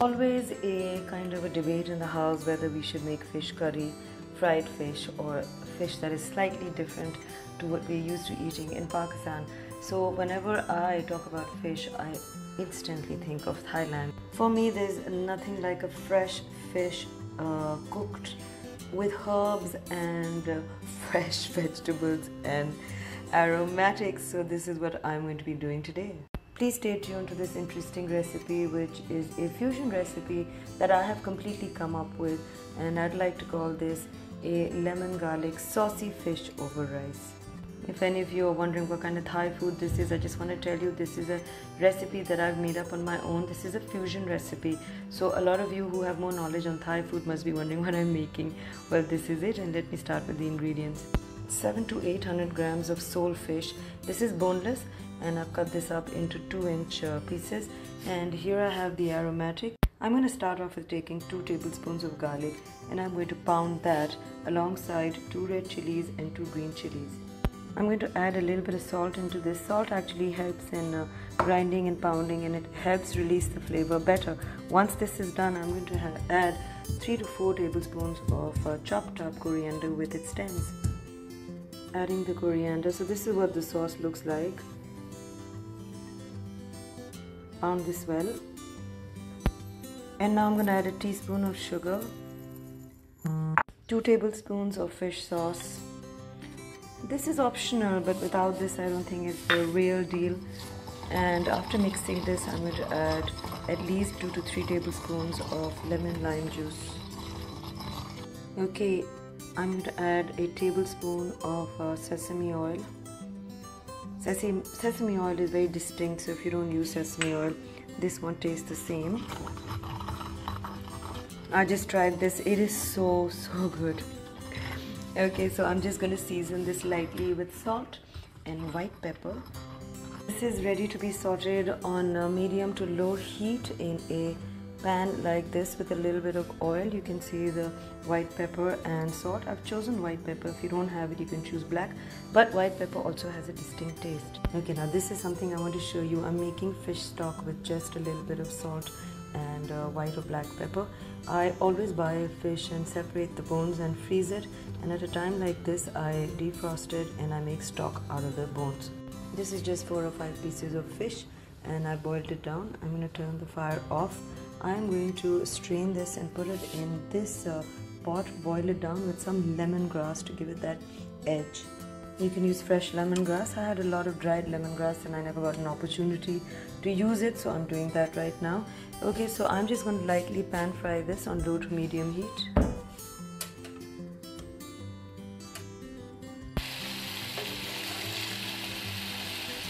Always a kind of a debate in the house whether we should make fish curry, fried fish, or fish that is slightly different to what we're used to eating in Pakistan. So whenever I talk about fish, I instantly think of Thailand. For me, there's nothing like a fresh fish cooked with herbs and fresh vegetables and aromatics. So this is what I'm going to be doing today. Please stay tuned to this interesting recipe, which is a fusion recipe that I have completely come up with, and I'd like to call this a lemon garlic saucy fish over rice. If any of you are wondering what kind of Thai food this is, I just want to tell you this is a recipe that I've made up on my own. This is a fusion recipe. So a lot of you who have more knowledge on Thai food must be wondering what I'm making. Well, this is it, and let me start with the ingredients. 700 to 800 grams of sole fish. This is boneless, and I've cut this up into 2-inch pieces. And here I have the aromatic. I'm going to start off with taking 2 tablespoons of garlic, and I'm going to pound that alongside 2 red chilies and 2 green chilies. I'm going to add a little bit of salt into this. Salt actually helps in grinding and pounding, and it helps release the flavor better. Once this is done, I'm going to add 3 to 4 tablespoons of chopped up coriander with its stems. Adding the coriander. So this is what the sauce looks like. Pound this well. And now I'm going to add a teaspoon of sugar, 2 tablespoons of fish sauce. This is optional, but without this I don't think it's the real deal. And after mixing this, I'm going to add at least 2 to 3 tablespoons of lemon lime juice. Okay, I'm going to add a tablespoon of sesame oil. Sesame oil is very distinct, so if you don't use sesame oil, this won't taste the same. I just tried this, it is so good. Okay, so I'm just going to season this lightly with salt and white pepper. This is ready to be sauteed on medium to low heat in a pan like this with a little bit of oil. You can see the white pepper and salt. I've chosen white pepper. If you don't have it, you can choose black, but white pepper also has a distinct taste. Okay, now this is something I want to show you. I'm making fish stock with just a little bit of salt and white or black pepper. I always buy a fish and separate the bones and freeze it, and at a time like this I defrost it and I make stock out of the bones. This is just 4 or 5 pieces of fish, and I boiled it down. I'm going to turn the fire off. I'm going to strain this and put it in this pot, boil it down with some lemongrass to give it that edge. You can use fresh lemongrass. I had a lot of dried lemongrass and I never got an opportunity to use it, so I'm doing that right now. Okay, so I'm just going to lightly pan fry this on low to medium heat.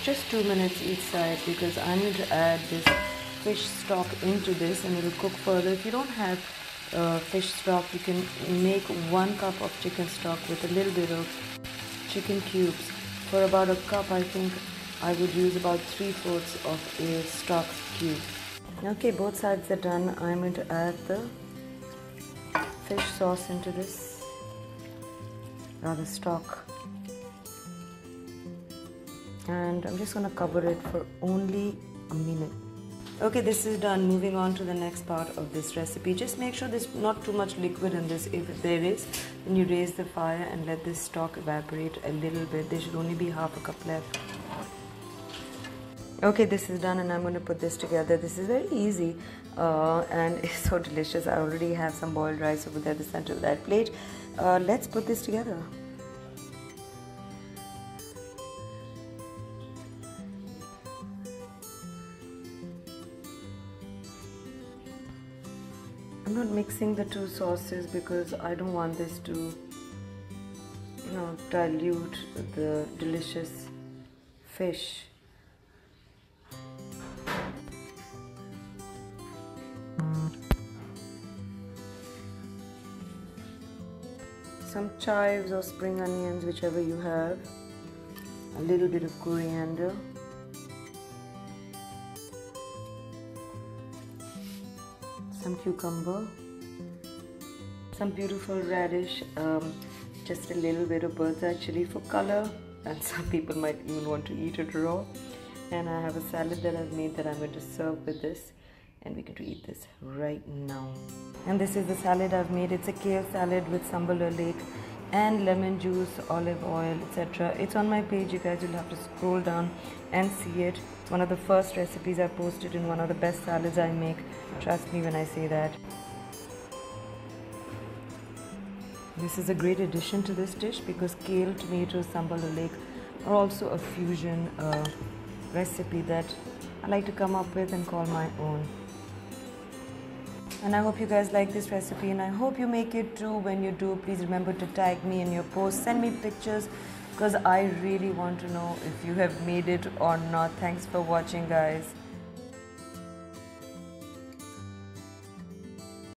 Just 2 minutes each side, because I'm going to add this fish stock into this and it will cook further. If you don't have fish stock, you can make 1 cup of chicken stock with a little bit of chicken cubes. For about a cup, I think I would use about 3/4 of a stock cube. Okay, both sides are done. I'm going to add the fish sauce into this, rather stock, and I'm just going to cover it for only a minute. Okay, this is done. Moving on to the next part of this recipe. Just make sure there's not too much liquid in this. If there is, then you raise the fire and let this stock evaporate a little bit. There should only be half a cup left. Okay, this is done, and I'm going to put this together. This is very easy and it's so delicious. I already have some boiled rice over there at the center of that plate. Let's put this together. I'm not mixing the 2 sauces because I don't want this to, dilute the delicious fish. Some chives or spring onions, whichever you have, a little bit of coriander, some cucumber, some beautiful radish, just a little bit of bird's eye chili for color, and some people might even want to eat it raw. And I have a salad that I've made that I'm going to serve with this. and we're going to eat this right now. And this is the salad I've made. It's a kale salad with sambal lake and lemon juice, olive oil, etc. It's on my page, you guys will have to scroll down and see it. It's one of the first recipes I posted in one of the best salads I make. Trust me when I say that. This is a great addition to this dish because kale, tomatoes, sambal lake are also a fusion recipe that I like to come up with and call my own. And I hope you guys like this recipe, and I hope you make it too. When you do, please remember to tag me in your post. Send me pictures because I really want to know if you have made it or not. Thanks for watching, guys.